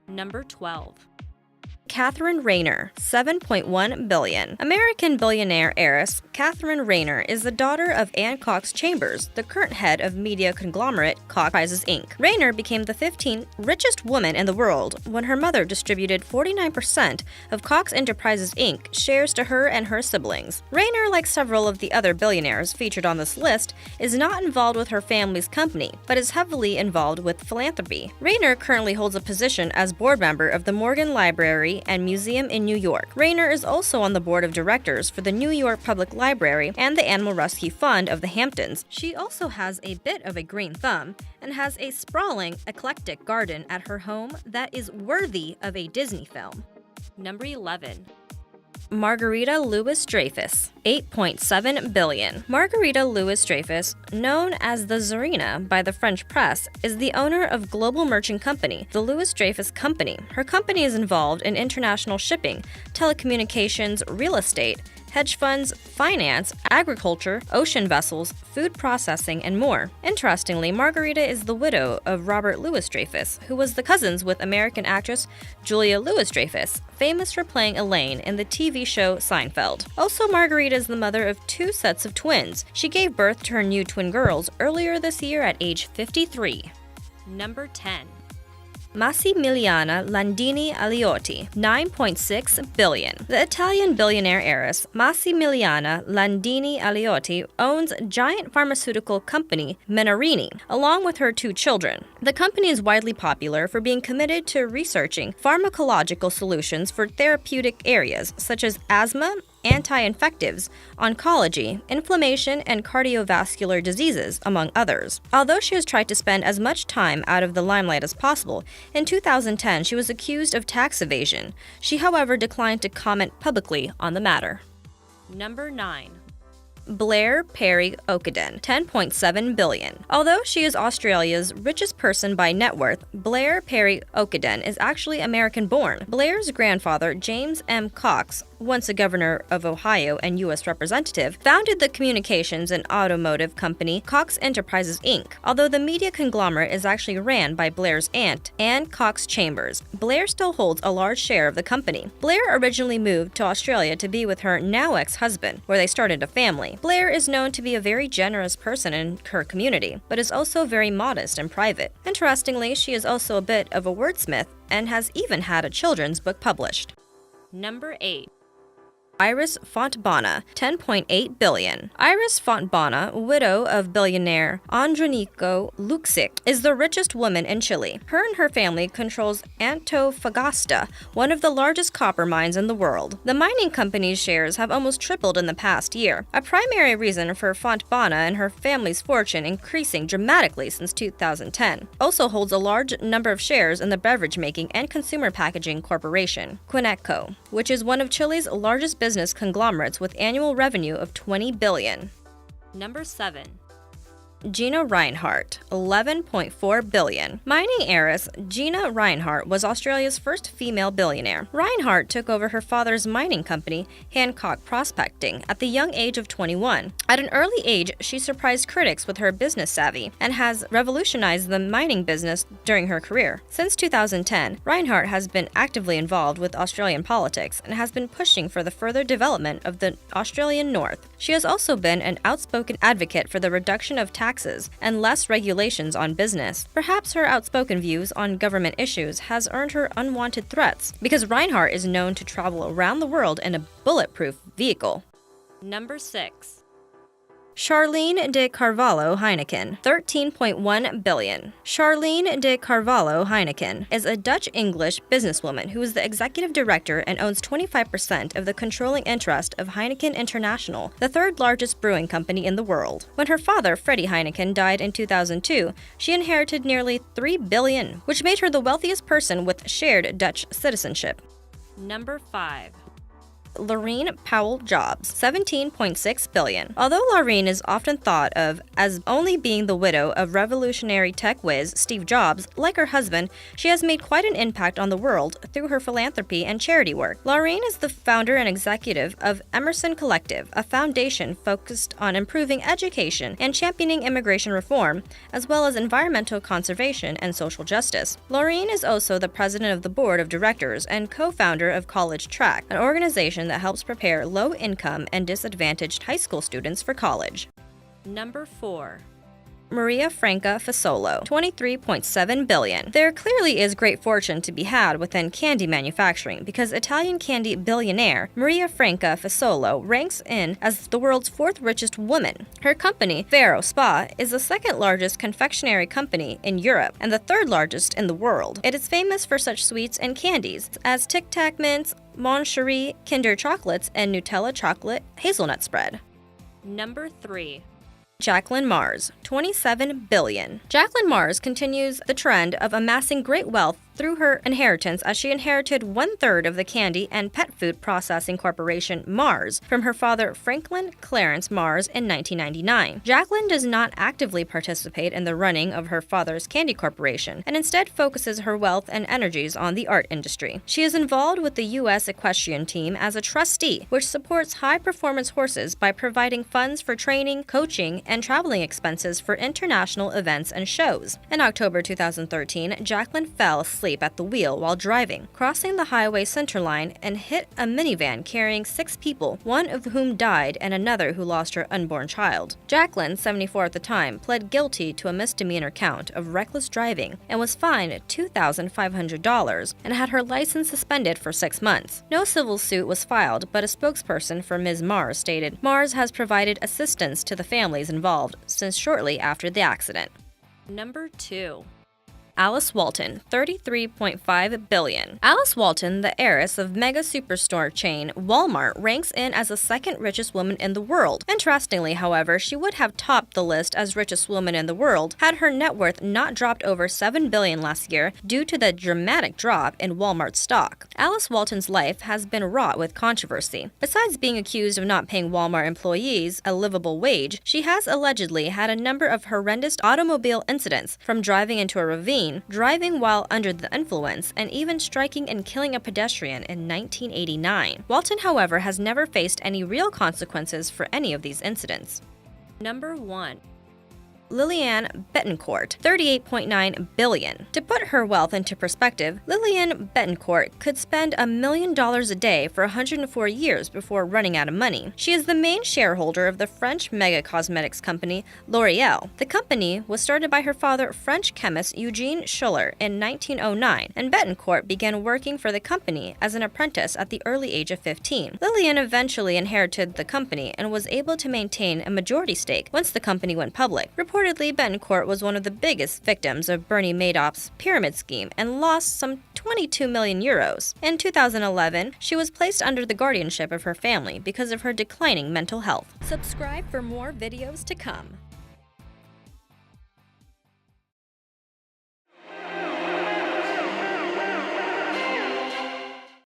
Number 12. Katharine Rayner, $7.1 billion. American billionaire heiress Katharine Rayner is the daughter of Anne Cox Chambers, the current head of media conglomerate Cox Enterprises Inc. Rayner became the 15th richest woman in the world when her mother distributed 49% of Cox Enterprises Inc. shares to her and her siblings. Rayner, like several of the other billionaires featured on this list, is not involved with her family's company, but is heavily involved with philanthropy. Rayner currently holds a position as board member of the Morgan Library and Museum in New York. Rayner is also on the board of directors for the New York Public Library and the Animal Rescue Fund of the Hamptons. She also has a bit of a green thumb and has a sprawling, eclectic garden at her home that is worthy of a Disney film. Number 11. Margarita LOUIS-DREYFUS, $8.7 billion. Margarita LOUIS-DREYFUS, known as the Tsarina by the French press, is the owner of global merchant company, the Louis-Dreyfus Company. Her company is involved in international shipping, telecommunications, real estate, hedge funds, finance, agriculture, ocean vessels, food processing, and more. Interestingly, Margarita is the widow of Robert Louis-Dreyfus, who was the cousins with American actress Julia Louis-Dreyfus, famous for playing Elaine in the TV show Seinfeld. Also, Margarita is the mother of 2 sets of twins. She gave birth to her new twin girls earlier this year at age 53. Number 10. Massimiliana Landini ALEOTTI, $9.6 billion. The Italian billionaire heiress Massimiliana Landini ALEOTTI owns giant pharmaceutical company Menarini, along with her 2 children. The company is widely popular for being committed to researching pharmacological solutions for therapeutic areas such as asthma, anti-infectives, oncology, inflammation, and cardiovascular diseases, among others. Although she has tried to spend as much time out of the limelight as possible, in 2010 she was accused of tax evasion. She, however, declined to comment publicly on the matter. Number 9. Blair PARRY-OKEDEN, $10.7 billion. Although she is Australia's richest person by net worth, Blair PARRY-OKEDEN is actually American-born. Blair's grandfather, James M. Cox, once a governor of Ohio and U.S. representative, founded the communications and automotive company Cox Enterprises Inc. Although the media conglomerate is actually ran by Blair's aunt, Anne Cox Chambers, Blair still holds a large share of the company. Blair originally moved to Australia to be with her now ex-husband, where they started a family. Blair is known to be a very generous person in her community, but is also very modest and private. Interestingly, she is also a bit of a wordsmith and has even had a children's book published. Number 8. Iris Fontbona, $10.8 billion. Iris Fontbona, widow of billionaire Andronico Luksic, is the richest woman in Chile. Her and her family controls Antofagasta, one of the largest copper mines in the world. The mining company's shares have almost tripled in the past year, a primary reason for Fontbona and her family's fortune increasing dramatically since 2010. Also holds a large number of shares in the beverage making and consumer packaging corporation, Quinetco, which is one of Chile's largest business conglomerates with annual revenue of $20 billion. Number 7. Gina Rinehart, $11.4 billion. Mining heiress Gina Rinehart was Australia's first female billionaire. Rinehart took over her father's mining company, Hancock Prospecting, at the young age of 21. At an early age, she surprised critics with her business savvy and has revolutionized the mining business during her career. Since 2010, Rinehart has been actively involved with Australian politics and has been pushing for the further development of the Australian North. She has also been an outspoken advocate for the reduction of taxes and less regulations on business. Perhaps her outspoken views on government issues has earned her unwanted threats, because Rinehart is known to travel around the world in a bulletproof vehicle. Number 6. Charlene de Carvalho Heineken, $13.1 billion. Charlene de Carvalho Heineken is a Dutch-English businesswoman who is the executive director and owns 25% of the controlling interest of Heineken International, the 3rd largest brewing company in the world. When her father, Freddie Heineken, died in 2002, she inherited nearly $3 billion, which made her the wealthiest person with shared Dutch citizenship. Number 5. Laurene Powell Jobs, $17.6 billion. Although Laurene is often thought of as only being the widow of revolutionary tech whiz Steve Jobs, like her husband, she has made quite an impact on the world through her philanthropy and charity work. Laurene is the founder and executive of Emerson Collective, a foundation focused on improving education and championing immigration reform, as well as environmental conservation and social justice. Laurene is also the president of the board of directors and co-founder of College Track, an organization that helps prepare low-income and disadvantaged high school students for college. Number 4. Maria Franca Fissolo, $23.7 billion. There clearly is great fortune to be had within candy manufacturing because Italian candy billionaire Maria Franca Fissolo ranks in as the world's 4th richest woman. Her company, Vero Spa, is the 2nd largest confectionery company in Europe and the 3rd largest in the world. It is famous for such sweets and candies as Tic Tac mints, Mon Cherie, Kinder chocolates, and Nutella chocolate hazelnut spread. Number 3. Jacqueline Mars, $27 billion. Jacqueline Mars continues the trend of amassing great wealth through her inheritance as she inherited 1/3 of the candy and pet food processing corporation Mars from her father Franklin Clarence Mars in 1999. Jacqueline does not actively participate in the running of her father's candy corporation and instead focuses her wealth and energies on the art industry. She is involved with the U.S. equestrian team as a trustee, which supports high-performance horses by providing funds for training, coaching, and traveling expenses for international events and shows. In October 2013, Jacqueline fell asleep at the wheel while driving, crossing the highway centerline and hit a minivan carrying 6 people, one of whom died and another who lost her unborn child. Jacqueline, 74 at the time, pled guilty to a misdemeanor count of reckless driving and was fined $2,500 and had her license suspended for 6 months. No civil suit was filed, but a spokesperson for Ms. Mars stated, "Mars has provided assistance to the families involved since shortly after the accident." Number 2. Alice Walton, $33.5 billion. Alice Walton, the heiress of mega superstore chain Walmart, ranks in as the 2nd richest woman in the world. Interestingly, however, she would have topped the list as richest woman in the world had her net worth not dropped over $7 billion last year due to the dramatic drop in Walmart stock. Alice Walton's life has been wrought with controversy. Besides being accused of not paying Walmart employees a livable wage, she has allegedly had a number of horrendous automobile incidents, from driving into a ravine, driving while under the influence, and even striking and killing a pedestrian in 1989. Walton, however, has never faced any real consequences for any of these incidents. Number 1. Liliane Bettencourt, $38.9 billion. To put her wealth into perspective, Liliane Bettencourt could spend $1 million a day for 104 years before running out of money. She is the main shareholder of the French mega cosmetics company L'Oréal. The company was started by her father, French chemist Eugene Schuller, in 1909, and Bettencourt began working for the company as an apprentice at the early age of 15. Liliane eventually inherited the company and was able to maintain a majority stake once the company went public. Reportedly, Bettencourt was one of the biggest victims of Bernie Madoff's pyramid scheme and lost some 22 million euros. In 2011, she was placed under the guardianship of her family because of her declining mental health. Subscribe for more videos to come.